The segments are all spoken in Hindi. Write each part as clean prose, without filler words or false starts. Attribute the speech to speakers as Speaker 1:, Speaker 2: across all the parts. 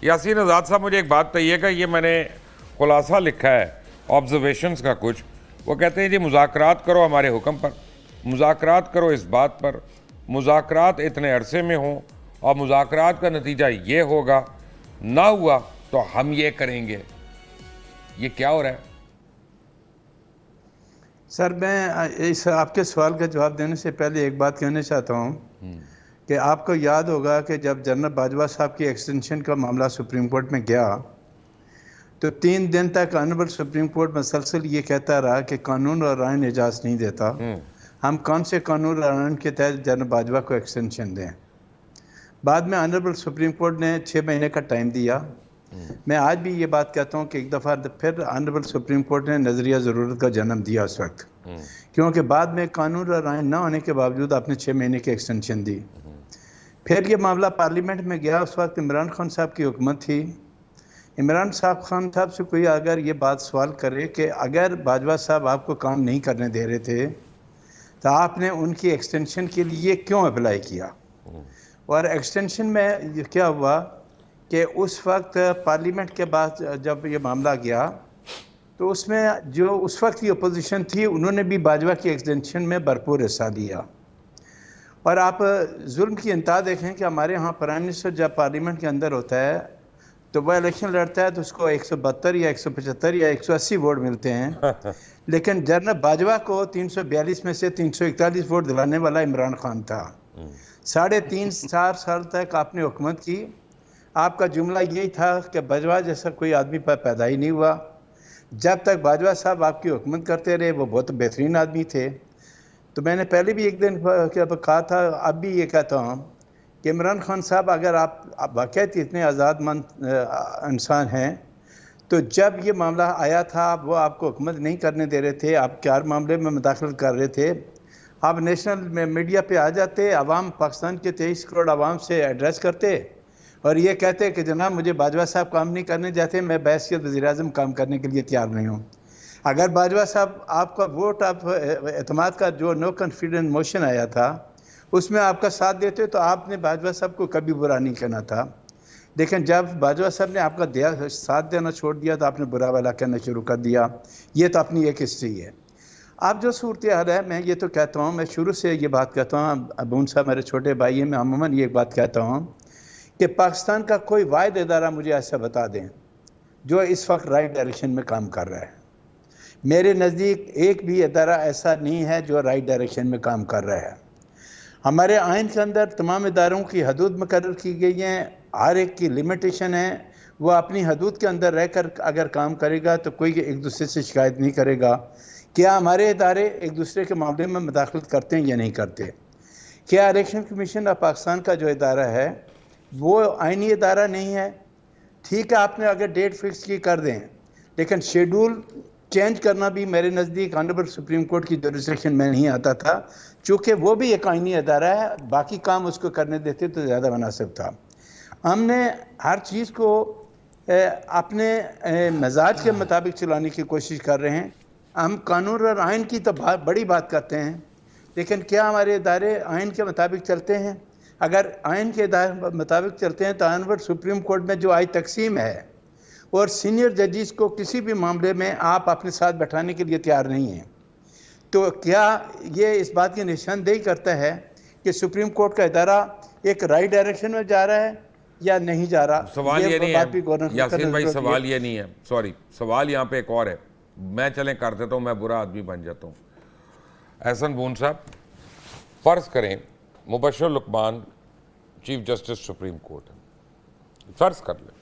Speaker 1: यासीन आज़ाद साहब, मुझे एक बात बताइएगा, ये मैंने खुलासा लिखा है ऑब्जर्वेशंस का कुछ। वो कहते हैं जी मुज़ाकरात करो हमारे हुक्म पर, मुज़ाकरात करो इस बात पर, मुज़ाकरात इतने अरसे में हों और मुज़ाकरात का नतीजा ये होगा, ना हुआ तो हम ये करेंगे। ये क्या हो रहा है?
Speaker 2: सर, मैं इस आपके सवाल का जवाब देने से पहले एक बात कहना चाहता हूँ कि आपको याद होगा कि जब जनरल बाजवा साहब की एक्सटेंशन का मामला सुप्रीम कोर्ट में गया तो 3 दिन तक ऑनरेबल सुप्रीम कोर्ट मसलसल ये कहता रहा कि कानून और आइन इजाज़त नहीं देता, हम कौन से कानून और आइन के तहत जनरल बाजवा को एक्सटेंशन दें। बाद में ऑनरेबल सुप्रीम कोर्ट ने 6 महीने का टाइम दिया। मैं आज भी ये बात कहता हूँ कि एक दफ़ा फिर ऑनरेबल सुप्रीम कोर्ट ने नज़रिया ज़रूरत का जन्म दिया उस वक्त, क्योंकि बाद में कानून और आइन ना होने के बावजूद आपने 6 महीने की एक्सटेंशन दी। फिर ये मामला पार्लियामेंट में गया, उस वक्त इमरान खान साहब की हुकूमत थी। इमरान खान साहब से कोई अगर ये बात सवाल करे कि अगर बाजवा साहब आपको काम नहीं करने दे रहे थे तो आपने उनकी एक्सटेंशन के लिए क्यों अप्लाई किया, और एक्सटेंशन में क्या हुआ कि उस वक्त पार्लियामेंट के बाद जब ये मामला गया तो उसमें जो उस वक्त की अपोजिशन थी उन्होंने भी बाजवा की एक्सटेंशन में भरपूर हिस्सा लिया। और आप जुल्म की इंतहा देखें कि हमारे यहाँ प्राइम मिनिस्टर जब पार्लियामेंट के अंदर होता है तो वह इलेक्शन लड़ता है तो उसको 172 या 175 या 180 वोट मिलते हैं, लेकिन जनरल बाजवा को 342 में से 341 वोट दिलाने वाला इमरान खान था। 3.5-4 साल तक आपने हुकूमत की। आपका जुमला यही था कि बाजवा जैसा कोई आदमी पर पैदा ही नहीं हुआ। जब तक बाजवा साहब आपकी हुकूमत करते रहे वो बहुत बेहतरीन आदमी थे। तो मैंने पहले भी एक दिन कहा था, अब भी ये कहता हूँ कि इमरान खान साहब अगर आप वाकई इतने आज़ादमंद इंसान हैं तो जब ये मामला आया था वो आपको हुकूमत नहीं करने दे रहे थे, आप 4 मामले में मुदाखलत कर रहे थे, आप नेशनल मीडिया पे आ जाते, आवाम पाकिस्तान के 23 करोड़ आवाम से एड्रेस करते और ये कहते कि जनाब मुझे बाजवा साहब काम नहीं करने जाते, मैं बहैसियत वज़ीर-ए-आज़म काम करने के लिए तैयार नहीं हूँ। अगर बाजवा साहब आपका वोट एतमाद का जो नो कॉन्फिडेंस मोशन आया था उसमें आपका साथ देते तो आपने बाजवा साहब को कभी बुरा नहीं कहना था, लेकिन जब बाजवा साहब ने आपका साथ देना छोड़ दिया तो आपने बुरा वाला कहना शुरू कर दिया। ये तो अपनी एक हिस्ट्री है। आप जो सूरत हाल है, मैं ये तो कहता हूँ, मैं शुरू से ये बात कहता हूँ, अबून साहब मेरे छोटे भाई हैं, मैं अमूमन ये बात कहता हूँ कि पाकिस्तान का कोई वाहिद इदारा मुझे ऐसा बता दें जो इस वक्त राइट डायरेक्शन में काम कर रहा है। मेरे नज़दीक एक भी इदारा ऐसा नहीं है जो राइट डायरेक्शन में काम कर रहा है। हमारे आइन के अंदर तमाम इदारों की हदूद मुकर्रर की गई हैं, हर एक की लिमिटेशन है, वो अपनी हदूद के अंदर रहकर अगर काम करेगा तो कोई एक दूसरे से शिकायत नहीं करेगा। क्या हमारे इदारे एक दूसरे के मामले में मुदाखलत करते हैं या नहीं करते? क्या इलेक्शन कमीशन ऑफ पाकिस्तान का जो इदारा है वो आइनी इदारा नहीं है? ठीक है, आपने अगर डेट फिक्स की कर दें, लेकिन शेड्यूल चेंज करना भी मेरे नज़दीक ऑनरेबल सुप्रीम कोर्ट की जुरिसडिक्शन में नहीं आता था, चूँकि वो भी एक आइनी अदारा है, बाकी काम उसको करने देते तो ज़्यादा मुनासिब था। हमने हर चीज़ को अपने मिजाज के मुताबिक चलाने की कोशिश कर रहे हैं। हम कानून और आइन की तो बड़ी बात करते हैं, लेकिन क्या हमारे इदारे आइन के मुताबिक चलते हैं? अगर आइन के मुताबिक चलते हैं तो ऑनरेबल सुप्रीम कोर्ट में जो आज तकसीम है और सीनियर जजेस को किसी भी मामले में आप अपने साथ बैठाने के लिए तैयार नहीं हैं, तो क्या ये इस बात की निशानदेही करता है कि सुप्रीम कोर्ट का इदारा एक राइट डायरेक्शन में जा रहा है या नहीं जा रहा?
Speaker 1: सवाल ये नहीं है यासीन भाई, सवाल ये नहीं है, सॉरी, सवाल यहाँ पे एक और है। मैं चलें कर देता हूँ, मैं बुरा आदमी बन जाता हूँ। एहसन बून साहब, फ़र्ज़ करें Mubashir Luqman chief justice supreme court है, फ़र्ज़ कर लें,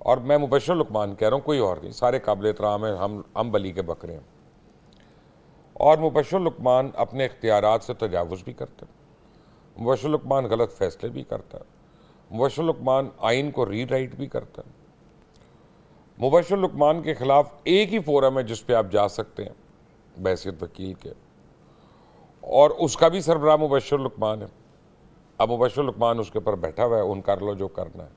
Speaker 1: और मैं मुबश्शिर लुकमान कह रहा हूँ, कोई और नहीं, सारे काबिल एहतराम हैं, हम बली के बकरे हैं, और मुबश्शिर लुकमान अपने इख्तियारात से तजावुज़ भी करता है, मुबश्शिर लुकमान गलत फ़ैसले भी करता है, मुबश्शिर लुकमान आइन को रीराइट भी करता है। मुबश्शिर लुकमान के ख़िलाफ़ एक ही फोरम है जिस पे आप जा सकते हैं बहैसियत वकील के, और उसका भी सरबराह मुबश्शिर लुकमान है। अब मुबश्शिर लुकमान उसके ऊपर बैठा हुआ है, उन कर लो जो करना है।